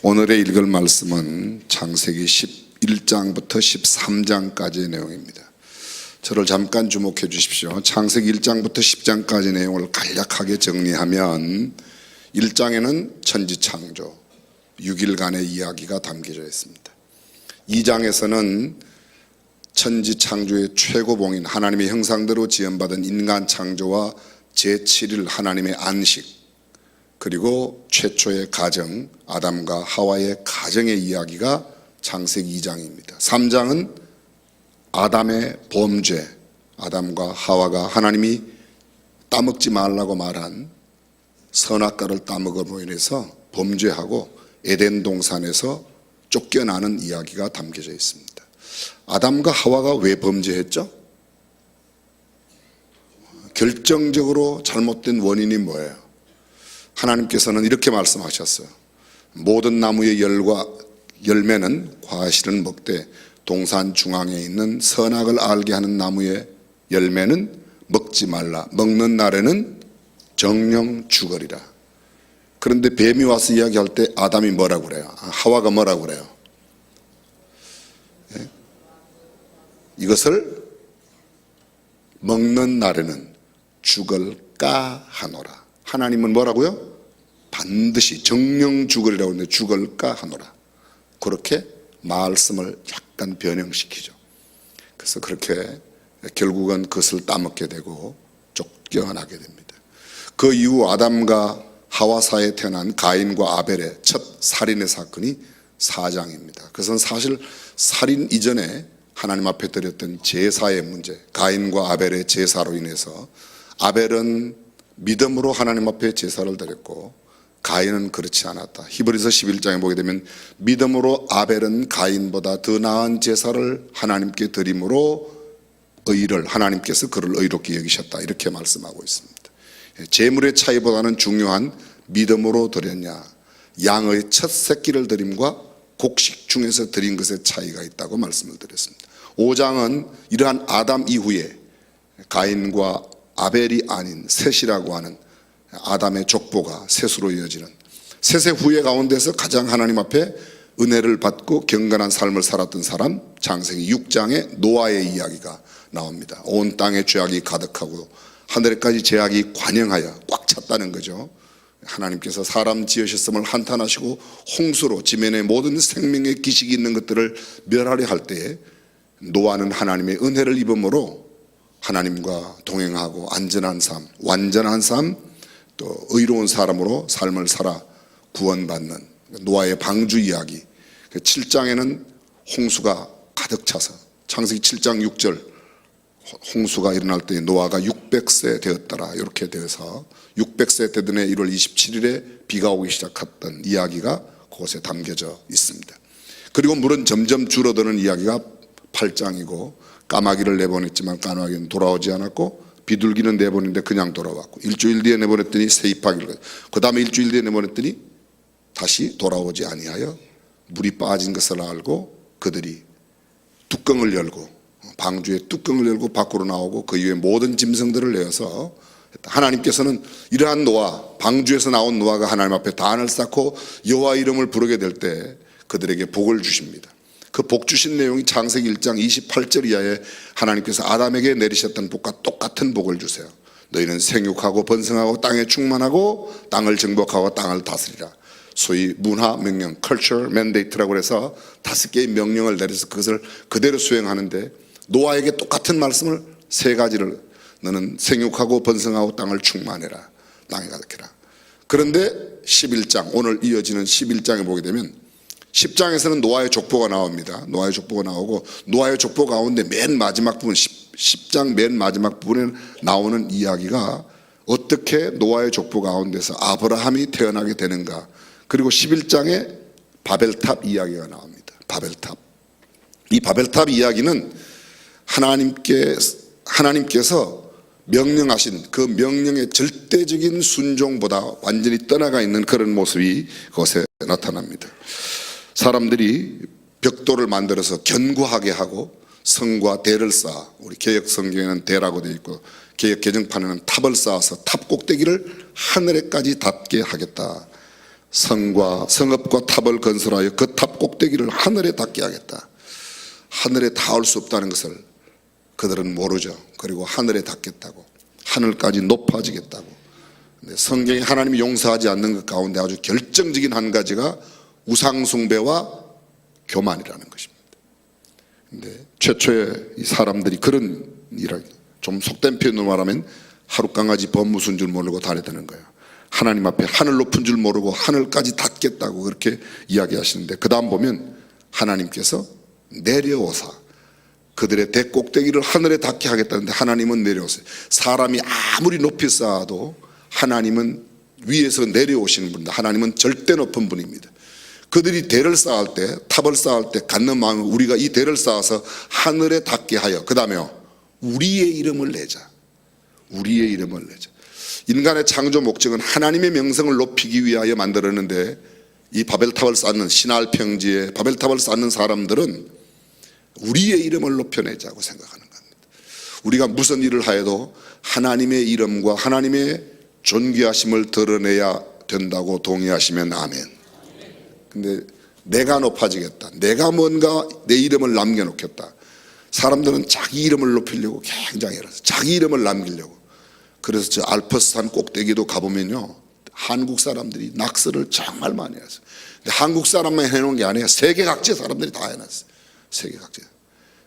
오늘의 읽을 말씀은 창세기 11장부터 13장까지의 내용입니다. 저를 잠깐 주목해 주십시오. 창세기 1장부터 10장까지 내용을 간략하게 정리하면 1장에는 천지창조 6일간의 이야기가 담겨져 있습니다. 2장에서는 천지창조의 최고봉인 하나님의 형상대로 지음받은 인간 창조와 제7일 하나님의 안식, 그리고 최초의 가정 아담과 하와의 가정의 이야기가 창세기 2장입니다. 3장은 아담의 범죄, 아담과 하와가 하나님이 따먹지 말라고 말한 선악과를 따먹음으로 인해서 범죄하고 에덴 동산에서 쫓겨나는 이야기가 담겨져 있습니다. 아담과 하와가 왜 범죄했죠? 결정적으로 잘못된 원인이 뭐예요? 하나님께서는 이렇게 말씀하셨어요. 모든 나무의 열과 열매는 과실은 먹되 동산 중앙에 있는 선악을 알게 하는 나무의 열매는 먹지 말라. 먹는 날에는 정령 죽으리라. 그런데 뱀이 와서 이야기할 때 아담이 뭐라고 그래요? 하와가 뭐라고 그래요? 예? 이것을 먹는 날에는 죽을까 하노라. 하나님은 뭐라고요? 반드시 정령 죽으리라고 하는데 죽을까 하노라. 그렇게 말씀을 약간 변형시키죠. 그래서 그렇게 결국은 그것을 따먹게 되고 쫓겨나게 됩니다. 그 이후 아담과 하와 사이에 태어난 가인과 아벨의 첫 살인의 사건이 4장입니다. 그것은 사실 살인 이전에 하나님 앞에 드렸던 제사의 문제, 가인과 아벨의 제사로 인해서 아벨은 믿음으로 하나님 앞에 제사를 드렸고 가인은 그렇지 않았다. 히브리서 11장에 보게 되면 믿음으로 아벨은 가인보다 더 나은 제사를 하나님께 드림으로 의를, 하나님께서 그를 의롭게 여기셨다, 이렇게 말씀하고 있습니다. 제물의 차이보다는 중요한 믿음으로 드렸냐, 양의 첫 새끼를 드림과 곡식 중에서 드린 것의 차이가 있다고 말씀을 드렸습니다. 5장은 이러한 아담 이후에 가인과 아벨이 아닌 셋이라고 하는 아담의 족보가 셋으로 이어지는 셋의 후예 가운데서 가장 하나님 앞에 은혜를 받고 경건한 삶을 살았던 사람, 창세기 6장에 노아의 이야기가 나옵니다. 온 땅에 죄악이 가득하고 하늘에까지 죄악이 관영하여 꽉 찼다는 거죠. 하나님께서 사람 지으셨음을 한탄하시고 홍수로 지면에 모든 생명의 기식이 있는 것들을 멸하려 할 때에 노아는 하나님의 은혜를 입음으로 하나님과 동행하고 안전한 삶, 완전한 삶, 또 의로운 사람으로 삶을 살아 구원받는 노아의 방주 이야기. 7장에는 홍수가 가득 차서 창세기 7장 6절 홍수가 일어날 때 노아가 600세 되었더라, 이렇게 되어서 600세 되던 해 1월 27일에 비가 오기 시작했던 이야기가 그곳에 담겨져 있습니다. 그리고 물은 점점 줄어드는 이야기가 8장이고 까마귀를 내보냈지만 까마귀는 돌아오지 않았고 비둘기는 내보냈는데 그냥 돌아왔고 일주일 뒤에 내보냈더니 세입하기를, 그 다음에 일주일 뒤에 내보냈더니 다시 돌아오지 아니하여 물이 빠진 것을 알고 그들이 뚜껑을 열고 방주의 뚜껑을 열고 밖으로 나오고 그 이후에 모든 짐승들을 내어서 하나님께서는 이러한 노아, 방주에서 나온 노아가 하나님 앞에 단을 쌓고 여호와 이름을 부르게 될 때 그들에게 복을 주십니다. 그 복 주신 내용이 창세기 1장 28절 이하에 하나님께서 아담에게 내리셨던 복과 똑같은 복을 주세요. 너희는 생육하고 번성하고 땅에 충만하고 땅을 정복하고 땅을 다스리라. 소위 문화 명령, culture mandate라고 해서 5개의 명령을 내려서 그것을 그대로 수행하는데 노아에게 똑같은 말씀을 3가지를, 너는 생육하고 번성하고 땅을 충만해라, 땅에 가득해라. 그런데 11장, 오늘 이어지는 11장에 보게 되면 10장에서는 노아의 족보가 나옵니다. 노아의 족보가 나오고 노아의 족보 가운데 맨 마지막 부분, 10장 맨 마지막 부분에 나오는 이야기가 어떻게 노아의 족보 가운데서 아브라함이 태어나게 되는가. 그리고 11장에 바벨탑 이야기가 나옵니다. 바벨탑. 이 바벨탑 이야기는 하나님께서 명령하신 그 명령의 절대적인 순종보다 완전히 떠나가 있는 그런 모습이 그것에 나타납니다. 사람들이 벽돌을 만들어서 견고하게 하고 성과 대를 쌓아, 우리 개역 성경에는 대라고 되어 있고 개역 개정판에는 탑을 쌓아서 탑 꼭대기를 하늘에까지 닿게 하겠다. 성과 성읍과 탑을 건설하여 그 탑 꼭대기를 하늘에 닿게 하겠다. 하늘에 닿을 수 없다는 것을 그들은 모르죠. 그리고 하늘에 닿겠다고, 하늘까지 높아지겠다고. 근데 성경에 하나님이 용서하지 않는 것 가운데 아주 결정적인 한 가지가 우상숭배와 교만이라는 것입니다. 근데 최초의 이 사람들이 그런 일을, 좀 속된 표현으로 말하면 하루 강아지 범무수인 줄 모르고 다니다는 거예요. 하나님 앞에 하늘 높은 줄 모르고 하늘까지 닿겠다고 그렇게 이야기하시는데, 그 다음 보면 하나님께서 내려오사 그들의 대꼭대기를 하늘에 닿게 하겠다는데 하나님은 내려오세요. 사람이 아무리 높이 쌓아도 하나님은 위에서 내려오시는 분입니다. 하나님은 절대 높은 분입니다. 그들이 대를 쌓을 때, 탑을 쌓을 때 갖는 마음은 우리가 이 대를 쌓아서 하늘에 닿게 하여 그 다음에 우리의 이름을 내자. 우리의 이름을 내자. 인간의 창조 목적은 하나님의 명성을 높이기 위하여 만들었는데, 이 바벨탑을 쌓는 신할 평지에 바벨탑을 쌓는 사람들은 우리의 이름을 높여내자고 생각하는 겁니다. 우리가 무슨 일을 하여도 하나님의 이름과 하나님의 존귀하심을 드러내야 된다고 동의하시면 아멘. 근데 내가 높아지겠다, 내가 뭔가 내 이름을 남겨놓겠다. 사람들은 자기 이름을 높이려고 굉장히 해서 자기 이름을 남기려고. 그래서 저 알프스산 꼭대기도 가보면요, 한국 사람들이 낙서를 정말 많이 했어요. 근데 한국 사람만 해놓은 게 아니에요. 세계 각지의 사람들이 다 해놨어요. 세계 각지.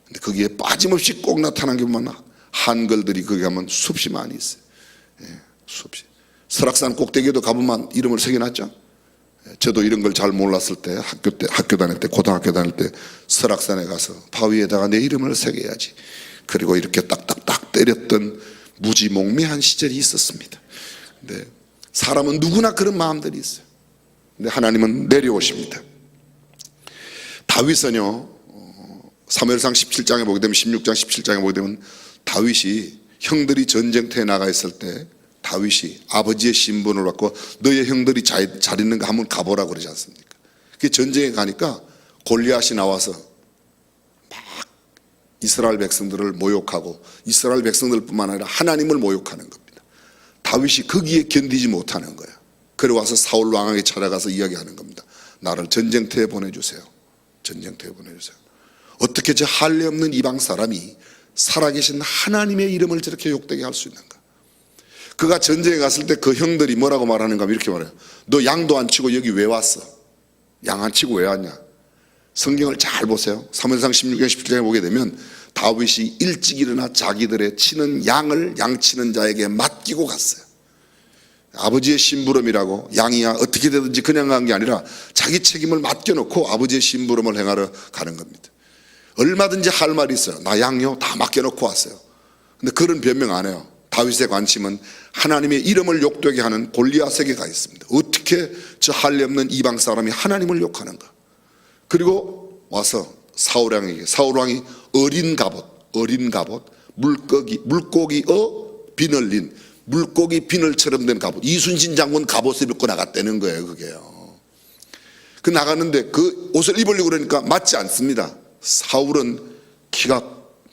근데 거기에 빠짐없이 꼭 나타난 게 뭐냐, 한글들이 거기 가면 숲이 많이 있어요. 예, 숲이. 설악산 꼭대기에도 가보면 이름을 새겨놨죠. 저도 이런 걸 잘 몰랐을 때, 학교 다닐 때, 고등학교 다닐 때 설악산에 가서 바위에다가 내 이름을 새겨야지, 그리고 이렇게 딱딱딱 때렸던 무지몽매한 시절이 있었습니다. 근데 사람은 누구나 그런 마음들이 있어요. 근데 하나님은 내려오십니다. 다윗은요, 사무엘상 17장에 보게 되면, 16장 17장에 보게 되면 다윗이 형들이 전쟁터에 나가 있을 때 다윗이 아버지의 신분을 받고 너의 형들이 잘 있는가 한번 가보라고 그러지 않습니까? 그 전쟁에 가니까 골리앗이 나와서 막 이스라엘 백성들을 모욕하고, 이스라엘 백성들뿐만 아니라 하나님을 모욕하는 겁니다. 다윗이 거기에 견디지 못하는 거예요. 그래 와서 사울 왕에게 찾아가서 이야기하는 겁니다. 나를 전쟁터에 보내주세요. 전쟁터에 보내주세요. 어떻게 저 할례 없는 이방 사람이 살아계신 하나님의 이름을 저렇게 욕되게 할 수 있는가? 그가 전쟁에 갔을 때 그 형들이 뭐라고 말하는가 하면 이렇게 말해요. 너 양도 안 치고 여기 왜 왔어? 양 안 치고 왜 왔냐? 성경을 잘 보세요. 사무엘상 16장 17장에 보게 되면 다윗이 일찍 일어나 자기들의 치는 양을 양치는 자에게 맡기고 갔어요. 아버지의 심부름이라고, 양이야 어떻게 되든지 그냥 간 게 아니라 자기 책임을 맡겨놓고 아버지의 심부름을 행하러 가는 겁니다. 얼마든지 할 말이 있어요. 나 양요 다 맡겨놓고 왔어요. 근데 그런 변명 안 해요. 다윗의 관심은 하나님의 이름을 욕되게 하는 골리앗에게 가 있습니다. 어떻게 저 할례 없는 이방 사람이 하나님을 욕하는가? 그리고 와서 사울 왕이 어린 갑옷, 물고기 비늘린 물고기 비늘처럼 된 갑옷, 이순신 장군 갑옷을 입고 나갔다는 거예요. 그게요. 그 나가는데 그 옷을 입으려고 그러니까 맞지 않습니다. 사울은 키가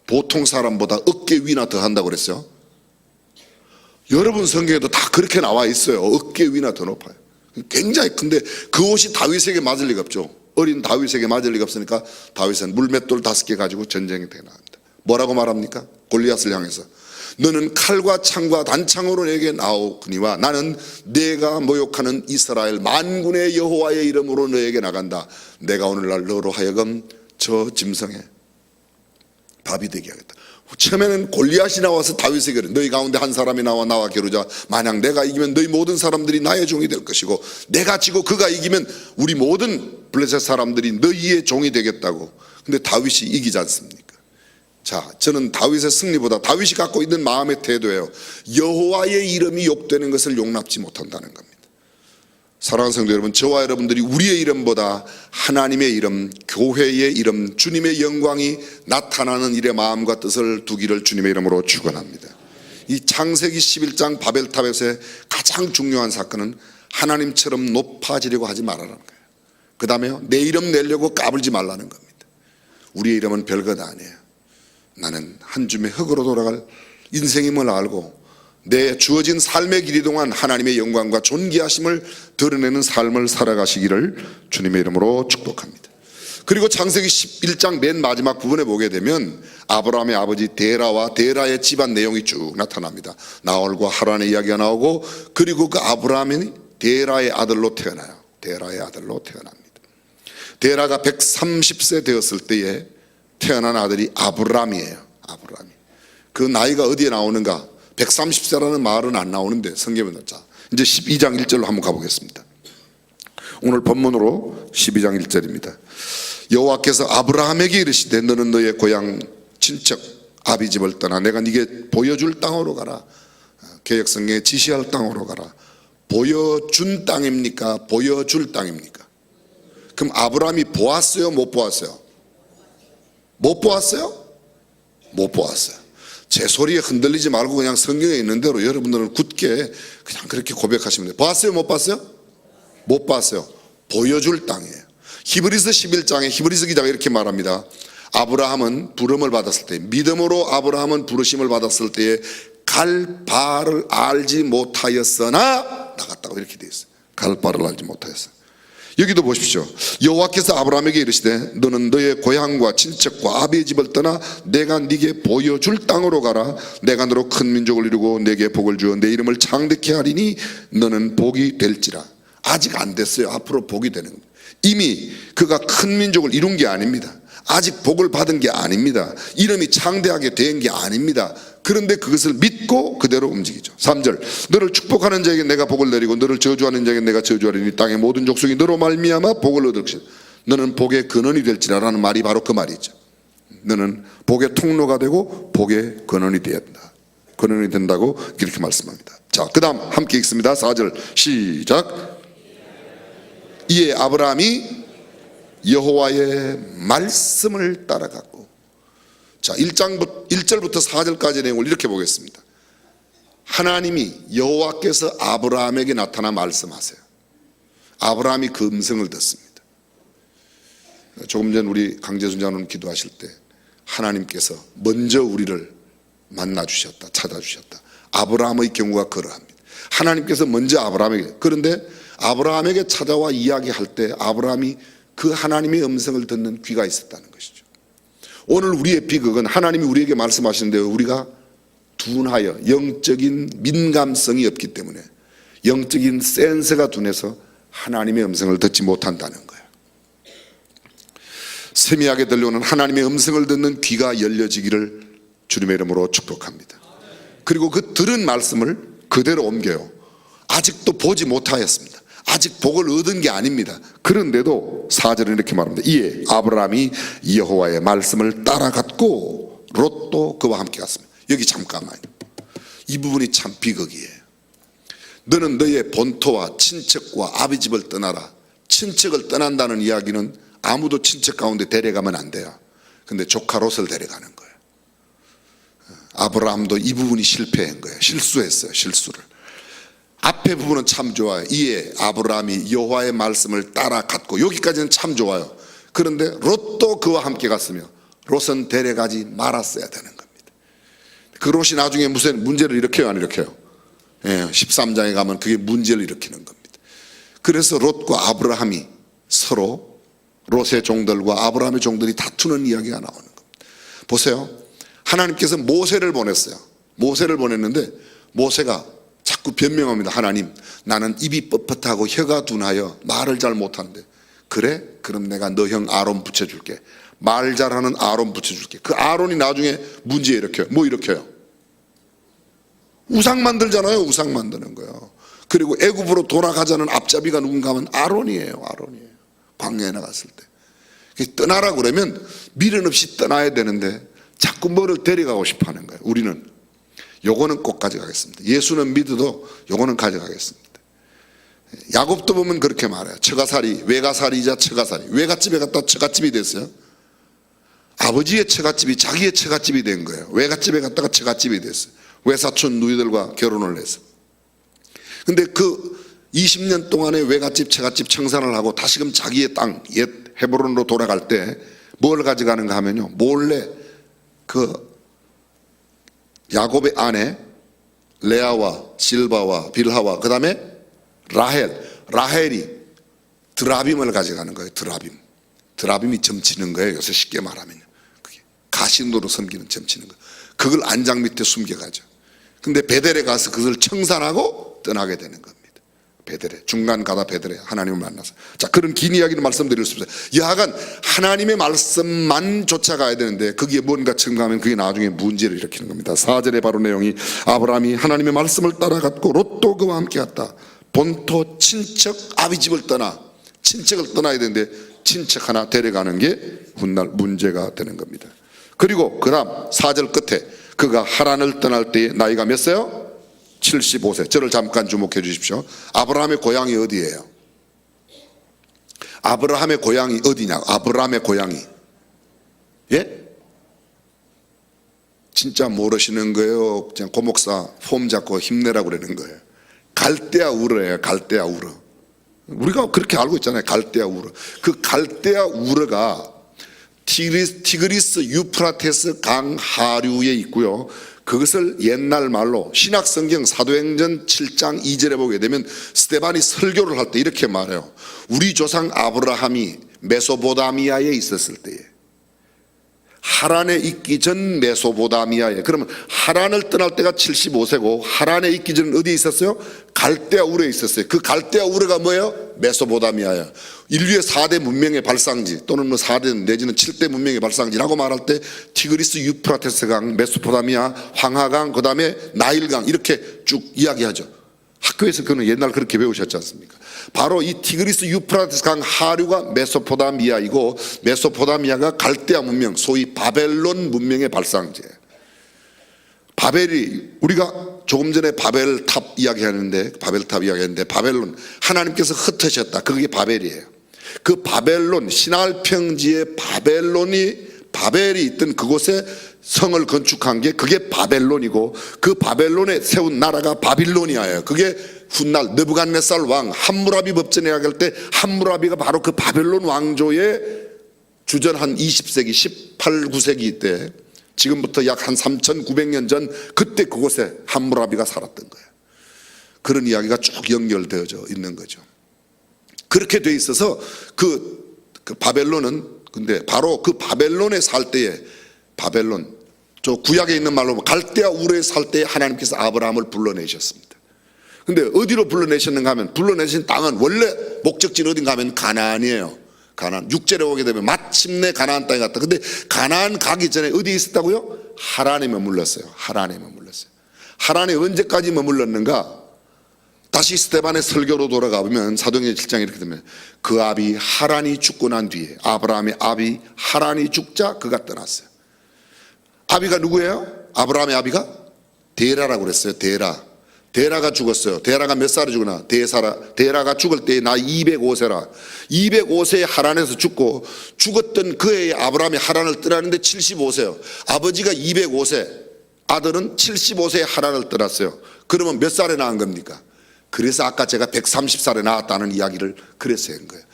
보통 사람보다 어깨 위나 더 한다고 그랬어요. 여러분 성경에도 다 그렇게 나와 있어요. 어깨 위나 더 높아요. 굉장히 큰데 그 옷이 다윗에게 맞을 리가 없죠. 어린 다윗에게 맞을 리가 없으니까 다윗은 물맷돌 5개 가지고 전쟁에 나갑니다. 뭐라고 말합니까? 골리앗을 향해서 너는 칼과 창과 단창으로 내게 나오거니와 나는 내가 모욕하는 이스라엘 만군의 여호와의 이름으로 너에게 나간다. 내가 오늘날 너로 하여금 저 짐승에 밥이 되게 하겠다. 처음에는 골리앗이 나와서 다윗에게 그래, 너희 가운데 한 사람이 나와 겨루자. 만약 내가 이기면 너희 모든 사람들이 나의 종이 될 것이고, 내가 지고 그가 이기면 우리 모든 블레셋 사람들이 너희의 종이 되겠다고. 근데 다윗이 이기지 않습니까? 자, 저는 다윗의 승리보다 다윗이 갖고 있는 마음의 태도예요. 여호와의 이름이 욕되는 것을 용납지 못한다는 겁니다. 사랑하는 성도 여러분, 저와 여러분들이 우리의 이름보다 하나님의 이름, 교회의 이름, 주님의 영광이 나타나는 일의 마음과 뜻을 두기를 주님의 이름으로 축원합니다. 이 창세기 11장 바벨탑에서의 가장 중요한 사건은 하나님처럼 높아지려고 하지 말라는 거예요. 그 다음에 내 이름 내려고 까불지 말라는 겁니다. 우리의 이름은 별것 아니에요. 나는 한 줌의 흙으로 돌아갈 인생임을 알고 내 주어진 삶의 길이 동안 하나님의 영광과 존귀하심을 드러내는 삶을 살아가시기를 주님의 이름으로 축복합니다. 그리고 창세기 11장 맨 마지막 부분에 보게 되면 아브라함의 아버지 데라와 데라의 집안 내용이 쭉 나타납니다. 나홀과 하란의 이야기가 나오고, 그리고 그 아브라함이 데라의 아들로 태어나요. 데라의 아들로 태어납니다. 데라가 130세 되었을 때에 태어난 아들이 아브람이에요. 아브람이. 그 나이가 어디에 나오는가? 130세라는 말은 안 나오는데 성경에 넣자. 이제 12장 1절로 한번 가보겠습니다. 오늘 본문으로 12장 1절입니다. 여호와께서 아브라함에게 이르시되 너는 너의 고향 친척 아비 집을 떠나 내가 네게 보여줄 땅으로 가라. 개역성경에 지시할 땅으로 가라. 보여준 땅입니까? 보여줄 땅입니까? 그럼 아브라함이 보았어요? 못 보았어요? 못 보았어요? 못 보았어요. 제 소리에 흔들리지 말고 그냥 성경에 있는 대로 여러분들은 굳게 그냥 그렇게 고백하시면 돼요. 봤어요? 못 봤어요? 못 봤어요. 보여줄 땅이에요. 히브리서 11장에 히브리서 기자가 이렇게 말합니다. 아브라함은 부름을 받았을 때, 믿음으로 아브라함은 부르심을 받았을 때에 갈 바를 알지 못하였으나 나갔다고 이렇게 되어 있어요. 갈 바를 알지 못하였어요. 여기도 보십시오. 여호와께서 아브라함에게 이르시되 너는 너의 고향과 친척과 아비의 집을 떠나 내가 네게 보여줄 땅으로 가라. 내가 너로 큰 민족을 이루고 내게 복을 주어 내 이름을 창대케 하리니 너는 복이 될지라. 아직 안 됐어요. 앞으로 복이 되는 겁니다. 이미 그가 큰 민족을 이룬 게 아닙니다. 아직 복을 받은 게 아닙니다. 이름이 창대하게 된 게 아닙니다. 그런데 그것을 믿고 그대로 움직이죠. 3절 너를 축복하는 자에게 내가 복을 내리고 너를 저주하는 자에게 내가 저주하리니 땅의 모든 족속이 너로 말미암아 복을 얻을 것이다. 너는 복의 근원이 될지라라는 말이 바로 그 말이죠. 너는 복의 통로가 되고 복의 근원이 된다. 근원이 된다고 이렇게 말씀합니다. 자, 그 다음 함께 읽습니다. 4절 시작. 이에 아브라함이 여호와의 말씀을 따라갔고, 자 1절부터 4절까지 내용을 이렇게 보겠습니다. 하나님이 여호와께서 아브라함에게 나타나 말씀하세요. 아브라함이 그 음성을 듣습니다. 조금 전 우리 강재순 장로님 기도하실 때 하나님께서 먼저 우리를 만나 주셨다, 찾아 주셨다. 아브라함의 경우가 그러합니다. 하나님께서 먼저 아브라함에게, 그런데 아브라함에게 찾아와 이야기할 때 아브라함이 그 하나님의 음성을 듣는 귀가 있었다는 것이죠. 오늘 우리의 비극은 하나님이 우리에게 말씀하시는데 우리가 둔하여 영적인 민감성이 없기 때문에, 영적인 센서가 둔해서 하나님의 음성을 듣지 못한다는 거예요. 세미하게 들려오는 하나님의 음성을 듣는 귀가 열려지기를 주님의 이름으로 축복합니다. 그리고 그 들은 말씀을 그대로 옮겨요. 아직도 보지 못하였습니다. 아직 복을 얻은 게 아닙니다. 그런데도 4절은 이렇게 말합니다. 이에 아브라함이 여호와의 말씀을 따라갔고 롯도 그와 함께 갔습니다. 여기 잠깐만요. 이 부분이 참 비극이에요. 너는 너의 본토와 친척과 아비 집을 떠나라. 친척을 떠난다는 이야기는 아무도 친척 가운데 데려가면 안 돼요. 근데 조카 롯을 데려가는 거예요. 아브라함도 이 부분이 실패한 거예요. 실수했어요. 실수를. 앞에 부분은 참 좋아요. 이에 아브라함이 여호와의 말씀을 따라갔고, 여기까지는 참 좋아요. 그런데 롯도 그와 함께 갔으며 롯은 데려가지 말았어야 되는 겁니다. 그 롯이 나중에 무슨 문제를 일으켜요, 안 일으켜요? 13장에 가면 그게 문제를 일으키는 겁니다. 그래서 롯과 아브라함이 서로, 롯의 종들과 아브라함의 종들이 다투는 이야기가 나오는 겁니다. 보세요. 하나님께서 모세를 보냈어요. 모세를 보냈는데 모세가 자꾸 변명합니다. 하나님, 나는 입이 뻣뻣하고 혀가 둔하여 말을 잘 못하는데. 그래? 그럼 내가 너 형 아론 붙여줄게. 말 잘하는 아론 붙여줄게. 그 아론이 나중에 문제 일으켜요. 뭐 일으켜요? 우상 만들잖아요. 우상 만드는 거예요. 그리고 애굽으로 돌아가자는 앞잡이가 누군가 하면 아론이에요. 아론이에요. 광야에 나갔을 때. 떠나라 그러면 미련 없이 떠나야 되는데 자꾸 뭐를 데려가고 싶어 하는 거예요. 우리는 요거는 꼭 가져가겠습니다. 예수는 믿어도 요거는 가져가겠습니다. 야곱도 보면 그렇게 말해요. 처가살이, 외가살이자 처가살이. 외갓집에 갔다 처갓집이 됐어요. 아버지의 처갓집이 자기의 처갓집이 된 거예요. 외갓집에 갔다가 처갓집이 됐어요. 외사촌 누이들과 결혼을 해서. 근데 그 20년 동안의 외갓집 처갓집 청산을 하고 다시금 자기의 땅 옛 헤브론으로 돌아갈 때 뭘 가져가는가 하면요, 몰래 그 야곱의 아내 레아와 실바와 빌하와 그 다음에 라헬이 드라빔을 가져가는 거예요. 드라빔이 점치는 거예요. 요새 쉽게 말하면요. 그게 가신도로 섬기는 점치는 거. 그걸 안장 밑에 숨겨가죠. 근데 베델에 가서 그것을 청산하고 떠나게 되는 겁니다. 베델에 중간 가다 베델에 하나님을 만나서. 자, 그런 긴 이야기는 말씀드릴 수 없어요. 여하간 하나님의 말씀만 쫓아가야 되는데 거기에 뭔가 첨가하면 그게 나중에 문제를 일으키는 겁니다. 4절의 바로 내용이 아브라함이 하나님의 말씀을 따라갔고 롯도 그와 함께 갔다. 본토 친척 아비 집을 떠나 친척을 떠나야 되는데 친척 하나 데려가는 게 훗날 문제가 되는 겁니다. 그리고 그 다음 4절 끝에 그가 하란을 떠날 때의 나이가 몇 세요? 75세. 저를 잠깐 주목해 주십시오. 아브라함의 고향이 어디예요? 아브라함의 고향이 어디냐? 아브라함의 고향이, 예? 진짜 모르시는 거예요? 그냥 고목사 폼 잡고 힘내라고 그러는 거예요. 갈대아 우르예요. 갈대아 우르. 우리가 그렇게 알고 있잖아요. 갈대아 우르. 그 갈대아 우르가 티그리스 유프라테스 강 하류에 있고요. 그것을 옛날 말로 신약성경 사도행전 7장 2절에 보게 되면 스데반이 설교를 할 때 이렇게 말해요. 우리 조상 아브라함이 메소포타미아에 있었을 때에, 하란에 있기 전 메소포타미아에, 그러면 하란을 떠날 때가 75세고 하란에 있기 전은 어디에 있었어요? 갈대아 우르에 있었어요. 그 갈대아 우르가 뭐예요? 메소포타미아예요. 인류의 4대 문명의 발상지 또는 뭐 4대 내지는 7대 문명의 발상지라고 말할 때 티그리스 유프라테스 강, 메소포타미아, 황하강, 그 다음에 나일강 이렇게 쭉 이야기하죠. 학교에서 그는 옛날 그렇게 배우셨지 않습니까? 바로 이 티그리스 유프라테스 강 하류가 메소포타미아이고 메소포타미아가 갈대아 문명, 소위 바벨론 문명의 발상지예요. 바벨이, 우리가 조금 전에 바벨탑 이야기하는데 바벨론 하나님께서 흩으셨다. 그게 바벨이에요. 그 바벨론, 신할 평지의 바벨이 있던 그곳에 성을 건축한 게 그게 바벨론이고 그 바벨론에 세운 나라가 바빌로니아예요. 그게 훗날 느부갓네살 왕 함무라비 법전에 할 때 함무라비가 바로 그 바벨론 왕조의 주전 한 20세기 18, 9세기 때, 지금부터 약 한 3,900년 전 그때 그곳에 함무라비가 살았던 거예요. 그런 이야기가 쭉 연결되어져 있는 거죠. 그렇게 돼 있어서 그 바벨론은, 근데 바로 그 바벨론에 살 때에, 바벨론 저 구약에 있는 말로 갈대아 우르에 살 때에 하나님께서 아브라함을 불러내셨습니다. 근데 어디로 불러내셨는가 하면, 불러내신 땅은 원래 목적지는 어딘가 하면 가나안이에요. 가나안. 6절에 오게 되면 마침내 가나안 땅에 갔다. 근데 가나안 가기 전에 어디에 있었다고요? 하란에 머물렀어요. 하란에 언제까지 머물렀는가? 다시 스데반의 설교로 돌아가 보면 사도행전 7장에 이렇게 되면 그 아비 하란이 죽고 난 뒤에, 아브라함의 아비 하란이 죽자 그가 떠났어요. 아비가 누구예요? 아브라함의 아비가 데라라고 그랬어요. 데라가 죽었어요. 데라가 몇 살에 죽으나? 데라가 죽을 때 나이 205세라. 205세에 하란에서 죽었던 그 해에 아브라함이 하란을 떠나는데 75세요. 아버지가 205세, 아들은 75세에 하란을 떠났어요. 그러면 몇 살에 낳은 겁니까? 그래서 아까 제가 130살에 낳았다는 이야기를 그래서 한 거예요.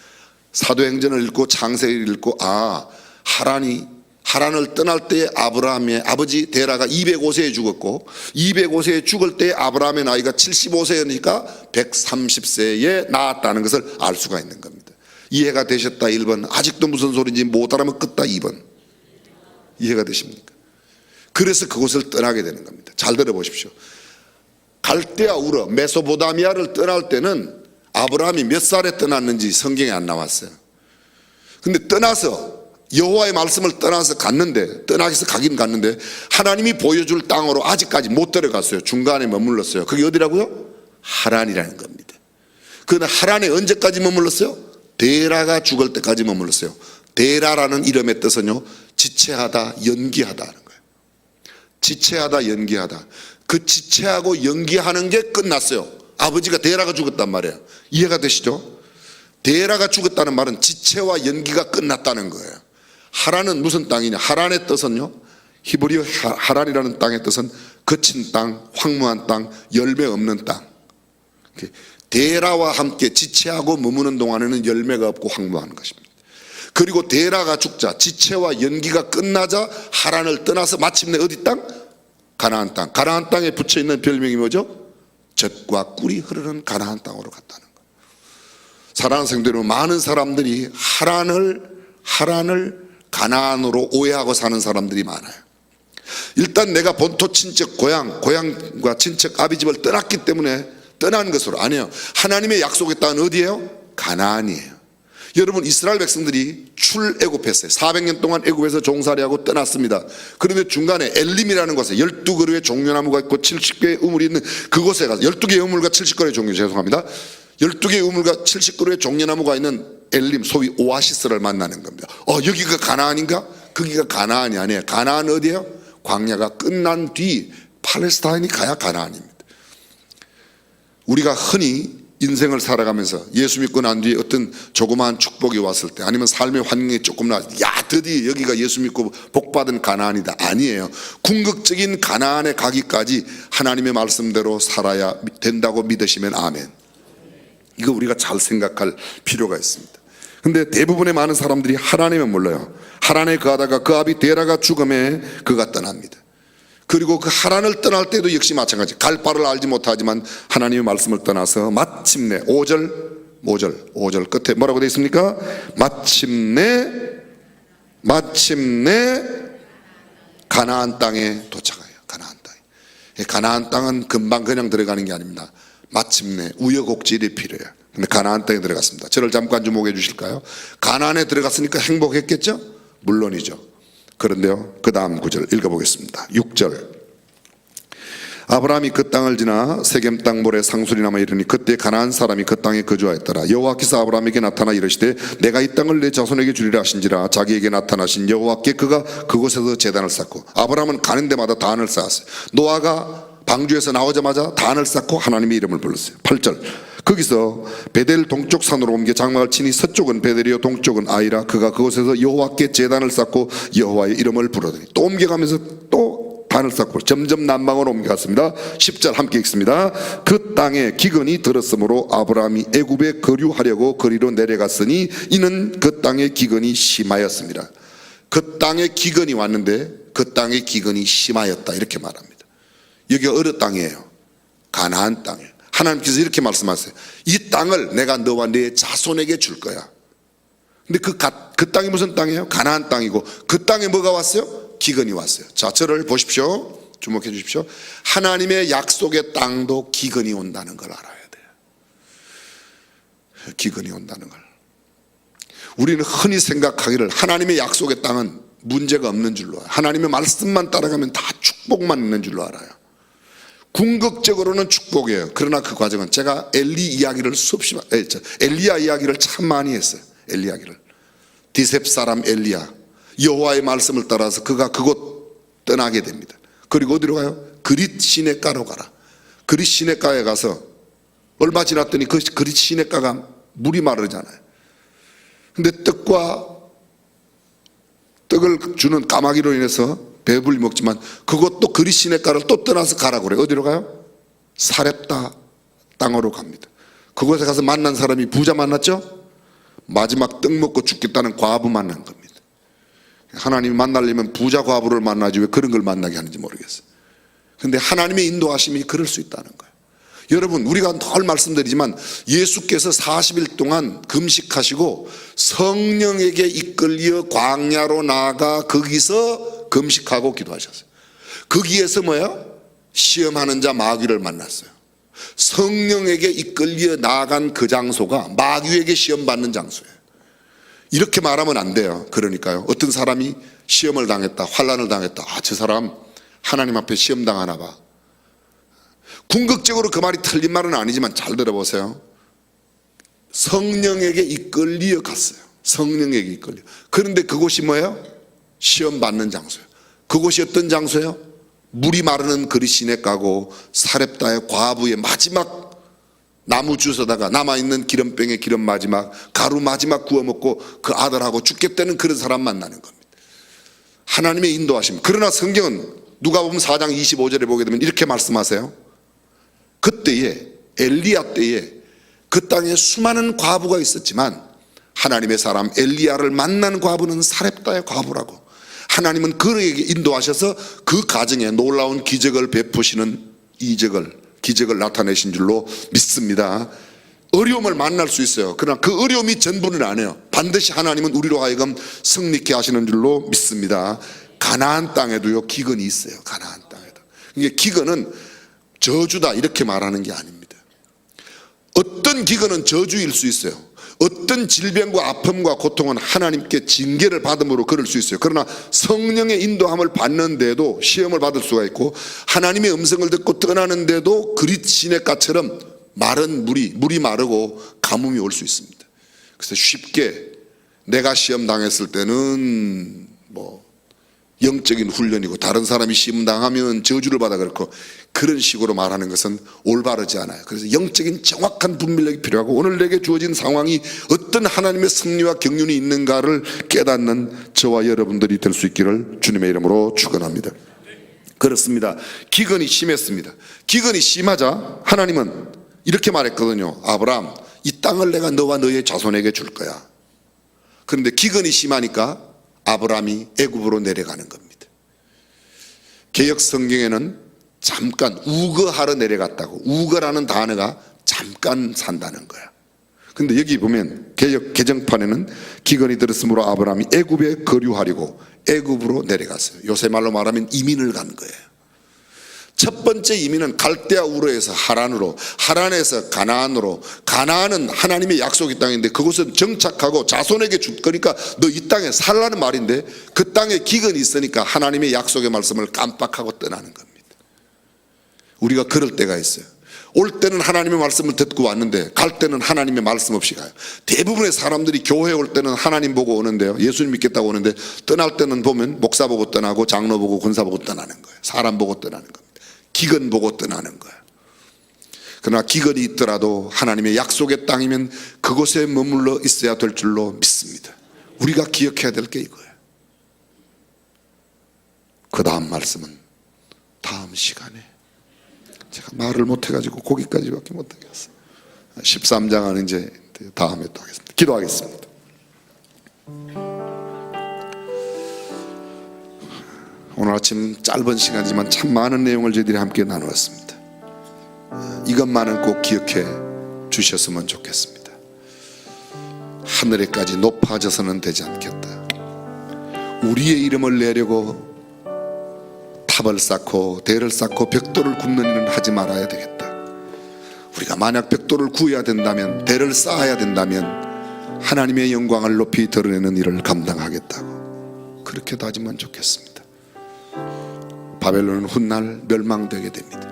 사도행전을 읽고 창세기를 읽고, 하란을 떠날 때 아브라함의 아버지 데라가 205세에 죽었고 205세에 죽을 때 아브라함의 나이가 75세니까 130세에 낳았다는 것을 알 수가 있는 겁니다. 이해가 되셨다 1번. 아직도 무슨 소리인지 못 알아면 끄다 2번. 이해가 되십니까? 그래서 그곳을 떠나게 되는 겁니다. 잘 들어보십시오. 갈대아 우르 메소포타미아를 떠날 때는 아브라함이 몇 살에 떠났는지 성경에 안 나왔어요. 근데 떠나서 여호와의 말씀을 떠나서 가긴 갔는데 하나님이 보여줄 땅으로 아직까지 못 들어갔어요. 중간에 머물렀어요. 그게 어디라고요? 하란이라는 겁니다. 그런데 하란에 언제까지 머물렀어요? 데라가 죽을 때까지 머물렀어요. 데라라는 이름의 뜻은요, 지체하다, 연기하다 하는 거예요. 지체하다, 연기하다. 그 지체하고 연기하는 게 끝났어요. 아버지가 데라가 죽었단 말이에요. 이해가 되시죠? 데라가 죽었다는 말은 지체와 연기가 끝났다는 거예요. 하란은 무슨 땅이냐? 하란의 뜻은요, 히브리어 하란이라는 땅의 뜻은 거친 땅, 황무한 땅, 열매 없는 땅. 데라와 함께 지체하고 머무는 동안에는 열매가 없고 황무한 것입니다. 그리고 데라가 죽자, 지체와 연기가 끝나자 하란을 떠나서 마침내 어디 땅? 가나안 땅. 가나안 땅에 붙여있는 별명이 뭐죠? 젖과 꿀이 흐르는 가나안 땅으로 갔다는 거예요. 사랑하는 성도 여러분, 많은 사람들이 하란을 가나안으로 오해하고 사는 사람들이 많아요. 일단 내가 본토 친척 고향과 친척 아비집을 떠났기 때문에 떠난 것으로, 아니에요. 하나님의 약속의 땅은 어디예요? 가나안이에요. 여러분, 이스라엘 백성들이 출애굽했어요. 400년 동안 애굽에서 종살이하고 떠났습니다. 그런데 중간에 엘림이라는 곳에 12그루의 종려나무가 있고 70개의 우물이 있는 그곳에 가서, 12개의 우물과 70그루의 종려, 죄송합니다. 12개의 우물과 70그루의 종려나무가 있는 엘림, 소위 오아시스를 만나는 겁니다. 여기가 가나안인가? 거기가 가나안이 아니에요. 가나안 어디예요? 광야가 끝난 뒤 팔레스타인이 가야 가나안입니다. 우리가 흔히 인생을 살아가면서 예수 믿고 난 뒤에 어떤 조그마한 축복이 왔을 때, 아니면 삶의 환경이 조금 나왔을 때, 야, 드디어 여기가 예수 믿고 복받은 가나안이다. 아니에요. 궁극적인 가나안에 가기까지 하나님의 말씀대로 살아야 된다고 믿으시면 아멘. 이거 우리가 잘 생각할 필요가 있습니다. 근데 대부분의 많은 사람들이 하란이면 몰라요. 하란에 거하다가 그 아비 데라가 죽음에 그가 떠납니다. 그리고 그 하란을 떠날 때도 역시 마찬가지. 갈 바를 알지 못하지만 하나님의 말씀을 떠나서 마침내 5절 끝에 뭐라고 되어 있습니까? 마침내 가나안 땅에 도착해요. 가나안 땅에. 가나안 땅은 금방 그냥 들어가는 게 아닙니다. 마침내 우여곡절이 필요해요. 근데 가나안 땅에 들어갔습니다. 저를 잠깐 주목해 주실까요? 가나안에 들어갔으니까 행복했겠죠? 물론이죠. 그런데요, 그 다음 구절 읽어보겠습니다. 6절. 아브라함이 그 땅을 지나 세겜 땅 모래 상술이 남아 이르니 그때 가나안 사람이 그 땅에 거주하였더라. 여호와께서 아브라함에게 나타나 이르시되 내가 이 땅을 내 자손에게 주리라 하신지라. 자기에게 나타나신 여호와께 그가 그곳에서 제단을 쌓고, 아브라함은 가는 데마다 단을 쌓았어요. 노아가 방주에서 나오자마자 단을 쌓고 하나님의 이름을 불렀어요. 8절. 거기서 베델 동쪽 산으로 옮겨 장막을 치니 서쪽은 베델이요 동쪽은 아이라. 그가 그곳에서 여호와께 제단을 쌓고 여호와의 이름을 부르더니, 또 옮겨가면서 또 단을 쌓고 점점 남방으로 옮겨갔습니다. 10절 함께 읽습니다. 그 땅에 기근이 들었으므로 아브라함이 애굽에 거류하려고 거리로 내려갔으니 이는 그 땅에 기근이 심하였습니다. 그 땅에 기근이 왔는데 그 땅에 기근이 심하였다, 이렇게 말합니다. 여기가 어느 땅이에요? 가나안 땅이에요. 하나님께서 이렇게 말씀하세요. 이 땅을 내가 너와 네 자손에게 줄 거야. 근데 그 땅이 무슨 땅이에요? 가나안 땅이고, 그 땅에 뭐가 왔어요? 기근이 왔어요. 자, 저를 보십시오. 주목해 주십시오. 하나님의 약속의 땅도 기근이 온다는 걸 알아야 돼요. 기근이 온다는 걸. 우리는 흔히 생각하기를 하나님의 약속의 땅은 문제가 없는 줄로 알아요. 하나님의 말씀만 따라가면 다 축복만 있는 줄로 알아요. 궁극적으로는 축복이에요. 그러나 그 과정은, 제가 엘리야 이야기를 참 많이 했어요. 엘리 이야기를. 디셉 사람 엘리야, 여호와의 말씀을 따라서 그가 그곳 떠나게 됩니다. 그리고 어디로 가요? 그릿 시냇가로 가라. 그릿 시냇가에 가서 얼마 지났더니 그 그릿 시냇가가 물이 마르잖아요. 근데 떡을 주는 까마귀로 인해서 배불리 먹지만 그것도 그릿 시냇가를 또 떠나서 가라고 그래요. 어디로 가요? 사렙다 땅으로 갑니다. 그곳에 가서 만난 사람이 부자 만났죠? 마지막 떡 먹고 죽겠다는 과부 만난 겁니다. 하나님이 만나려면 부자 과부를 만나지 왜 그런 걸 만나게 하는지 모르겠어요. 그런데 하나님의 인도하심이 그럴 수 있다는 거예요. 여러분, 우리가 늘 말씀드리지만 예수께서 40일 동안 금식하시고 성령에게 이끌려 광야로 나아가 거기서 금식하고 기도하셨어요. 거기에서 뭐예요? 시험하는 자 마귀를 만났어요. 성령에게 이끌려 나아간 그 장소가 마귀에게 시험받는 장소예요. 이렇게 말하면 안 돼요. 그러니까요, 어떤 사람이 시험을 당했다, 환난을 당했다, 저 사람 하나님 앞에 시험 당하나 봐. 궁극적으로 그 말이 틀린 말은 아니지만 잘 들어보세요. 성령에게 이끌려 갔어요. 성령에게 이끌려. 그런데 그곳이 뭐예요? 시험 받는 장소예요. 그곳이 어떤 장소예요? 물이 마르는 그릿 시냇가고 사렙다의 과부의 마지막 나무 주워다가 남아있는 기름병에 기름 마지막, 가루 마지막 구워 먹고 그 아들하고 죽겠다는 그런 사람 만나는 겁니다. 하나님의 인도하심. 그러나 성경은 누가복음 4장 25절에 보게 되면 이렇게 말씀하세요. 그때에, 엘리야 때에 그 땅에 수많은 과부가 있었지만 하나님의 사람 엘리야를 만난 과부는 사렙다의 과부라고. 하나님은 그에게 인도하셔서 그 가정에 놀라운 기적을 베푸시는 기적을 나타내신 줄로 믿습니다. 어려움을 만날 수 있어요. 그러나 그 어려움이 전부는 아니에요. 반드시 하나님은 우리로 하여금 승리케 하시는 줄로 믿습니다. 가나안 땅에도요 기근이 있어요. 가나안 땅에도. 이게 기근은 저주다 이렇게 말하는 게 아닙니다. 어떤 기근은 저주일 수 있어요. 어떤 질병과 아픔과 고통은 하나님께 징계를 받음으로 그럴 수 있어요. 그러나 성령의 인도함을 받는데도 시험을 받을 수가 있고, 하나님의 음성을 듣고 떠나는데도 그릿 시냇가처럼 마른 물이 마르고 가뭄이 올 수 있습니다. 그래서 쉽게 내가 시험 당했을 때는 영적인 훈련이고 다른 사람이 시험 당하면 저주를 받아 그렇고 그런 식으로 말하는 것은 올바르지 않아요. 그래서 영적인 정확한 분별력이 필요하고 오늘 내게 주어진 상황이 어떤 하나님의 승리와 경륜이 있는가를 깨닫는 저와 여러분들이 될 수 있기를 주님의 이름으로 축원합니다. 그렇습니다. 기근이 심했습니다. 기근이 심하자 하나님은 이렇게 말했거든요. 아브라함, 이 땅을 내가 너와 너의 자손에게 줄 거야. 그런데 기근이 심하니까 아브라함이 애굽으로 내려가는 겁니다. 개역 성경에는 잠깐 우거하러 내려갔다고, 우거라는 단어가 잠깐 산다는 거야. 근데 여기 보면 개역 개정판에는 기근이 들었으므로 아브라함이 애굽에 거류하려고 애굽으로 내려갔어요. 요새 말로 말하면 이민을 간 거예요. 첫 번째 이민은 갈대아 우르에서 하란으로, 하란에서 가나안으로, 가나안은 하나님의 약속의 땅인데 그곳은 정착하고 자손에게 줄 거니까 너 이 땅에 살라는 말인데 그 땅에 기근이 있으니까 하나님의 약속의 말씀을 깜빡하고 떠나는 겁니다. 우리가 그럴 때가 있어요. 올 때는 하나님의 말씀을 듣고 왔는데 갈 때는 하나님의 말씀 없이 가요. 대부분의 사람들이 교회 올 때는 하나님 보고 오는데요, 예수님 믿겠다고 오는데 떠날 때는 보면 목사 보고 떠나고 장로 보고 권사 보고 떠나는 거예요. 사람 보고 떠나는 겁니다. 기근 보고 떠나는 거예요. 그러나 기근이 있더라도 하나님의 약속의 땅이면 그곳에 머물러 있어야 될 줄로 믿습니다. 우리가 기억해야 될 게 이거예요. 그 다음 말씀은 다음 시간에, 제가 말을 못해가지고 거기까지밖에 못하겠어요. 13장은 이제 다음에 또 하겠습니다. 기도하겠습니다. 오늘 아침 짧은 시간이지만 참 많은 내용을 저희들이 함께 나누었습니다. 이것만은 꼭 기억해 주셨으면 좋겠습니다. 하늘에까지 높아져서는 되지 않겠다. 우리의 이름을 내려고 탑을 쌓고 대를 쌓고 벽돌을 굽는 일은 하지 말아야 되겠다. 우리가 만약 벽돌을 구해야 된다면, 대를 쌓아야 된다면 하나님의 영광을 높이 드러내는 일을 감당하겠다고 그렇게 다지면 좋겠습니다. 바벨론은 훗날 멸망되게 됩니다.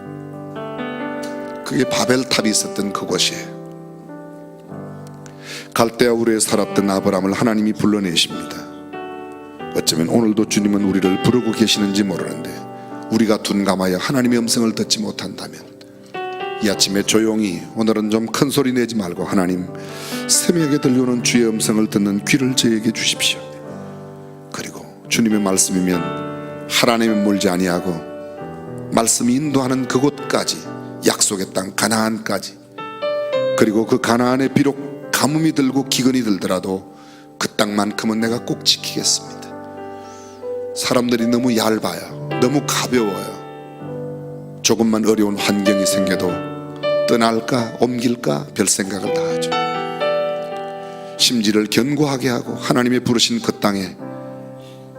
그게 바벨탑이 있었던 그곳이에요. 갈대아 우르에 살았던 아브라함을 하나님이 불러내십니다. 어쩌면 오늘도 주님은 우리를 부르고 계시는지 모르는데 우리가 둔감하여 하나님의 음성을 듣지 못한다면 이 아침에 조용히, 오늘은 좀 큰 소리 내지 말고 하나님, 새벽에 들려오는 주의 음성을 듣는 귀를 저에게 주십시오. 그리고 주님의 말씀이면 하나님은 멀지 아니하고 말씀이 인도하는 그곳까지, 약속의 땅 가나안까지, 그리고 그 가나안에 비록 가뭄이 들고 기근이 들더라도 그 땅만큼은 내가 꼭 지키겠습니다. 사람들이 너무 얇아요. 너무 가벼워요. 조금만 어려운 환경이 생겨도 떠날까 옮길까 별 생각을 다 하죠. 심지를 견고하게 하고 하나님의 부르신 그 땅에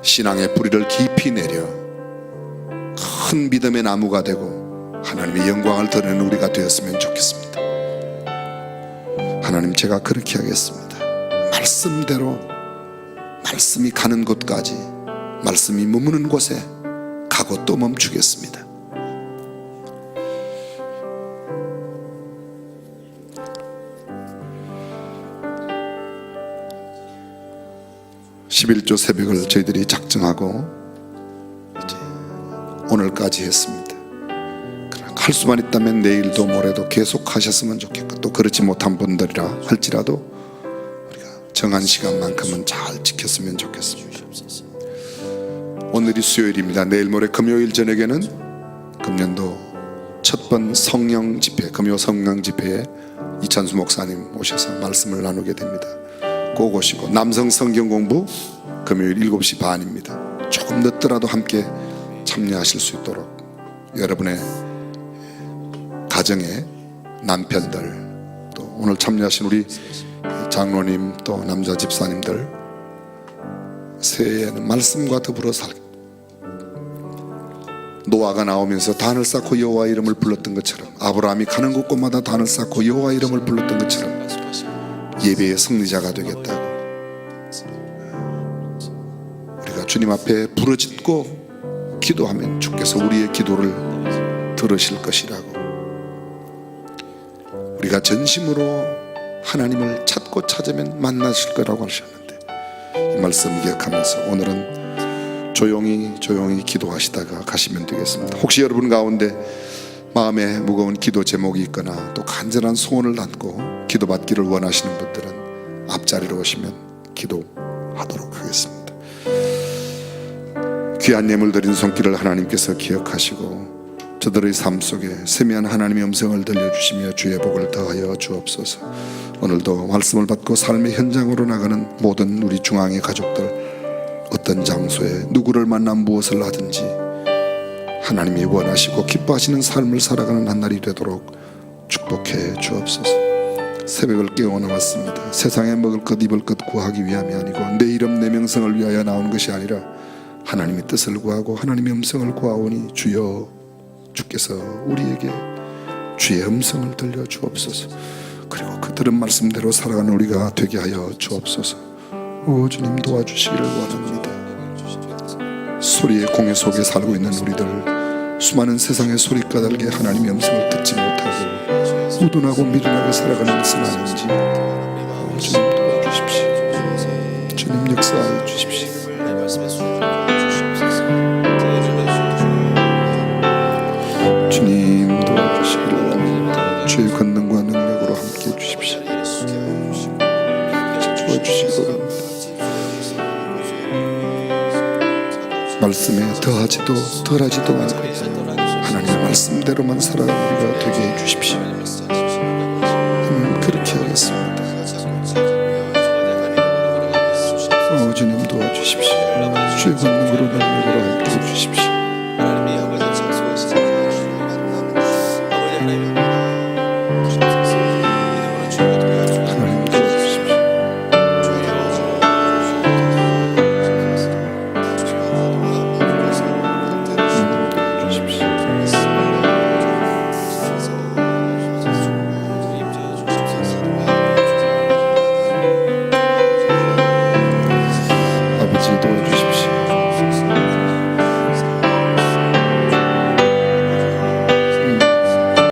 신앙의 뿌리를 깊이 내려 큰 믿음의 나무가 되고 하나님의 영광을 드러내는 우리가 되었으면 좋겠습니다. 하나님, 제가 그렇게 하겠습니다. 말씀대로, 말씀이 가는 곳까지, 말씀이 머무는 곳에 가고 또 멈추겠습니다. 11조 새벽을 저희들이 작정하고 이제 오늘까지 했습니다. 그러나 할 수만 있다면 내일도 모레도 계속 하셨으면 좋겠고, 또 그렇지 못한 분들이라 할지라도 우리가 정한 시간만큼은 잘 지켰으면 좋겠습니다. 오늘이 수요일입니다. 내일 모레 금요일 저녁에는 금년도 첫 번 성령 집회, 금요 성령 집회에 이찬수 목사님 오셔서 말씀을 나누게 됩니다. 꼭 오시고, 남성 성경 공부 금요일 7시 반입니다. 조금 늦더라도 함께 참여하실 수 있도록 여러분의 가정의 남편들, 또 오늘 참여하신 우리 장로님, 또 남자 집사님들, 새해에는 말씀과 더불어 노아가 나오면서 단을 쌓고 여호와 이름을 불렀던 것처럼, 아브라함이 가는 곳곳마다 단을 쌓고 여호와 이름을 불렀던 것처럼 예배의 승리자가 되겠다고, 우리가 주님 앞에 부르짖고 기도하면 주께서 우리의 기도를 들으실 것이라고, 우리가 전심으로 하나님을 찾고 찾으면 만나실 거라고 하셨는데, 이 말씀 기억하면서 오늘은 조용히 기도하시다가 가시면 되겠습니다. 혹시 여러분 가운데 마음에 무거운 기도 제목이 있거나 또 간절한 소원을 담고 기도받기를 원하시는 분들은 앞자리로 오시면 기도하도록 하겠습니다. 귀한 예물 드린 손길을 하나님께서 기억하시고 저들의 삶 속에 세미한 하나님의 음성을 들려주시며 주의 복을 더하여 주옵소서. 오늘도 말씀을 받고 삶의 현장으로 나가는 모든 우리 중앙의 가족들, 어떤 장소에 누구를 만나 무엇을 하든지 하나님이 원하시고 기뻐하시는 삶을 살아가는 한 날이 되도록 축복해 주옵소서. 새벽을 깨워 나왔습니다. 세상에 먹을 것 입을 것 구하기 위함이 아니고 내 이름 내 명성을 위하여 나오는 것이 아니라 하나님의 뜻을 구하고 하나님의 음성을 구하오니 주여, 주께서 우리에게 주의 음성을 들려 주옵소서. 그리고 그 들은 말씀대로 살아가는 우리가 되게 하여 주옵소서. 오 주님, 도와주시기를 원합니다. 소리의 공해 속에 살고 있는 우리들, 수많은 세상의 소리 까닭에 하나님의 음성을 듣지 못하고 우둔하고 미련하게 살아가는 것은 아닌지 주님 도와주십시오. 주님 역사하여 주십시오. 주님 도와주시기를 원합니다. 주의 권능과 능력으로 함께 해주십시오. 도와주시기를 원합니다. 말씀에 더하지도 덜하지도 말고 하나님의 말씀대로만 살아가는 우리가 되게 해주십시오. 그렇게 하겠습니다. 주님 도와주십시오. 주의 권능으로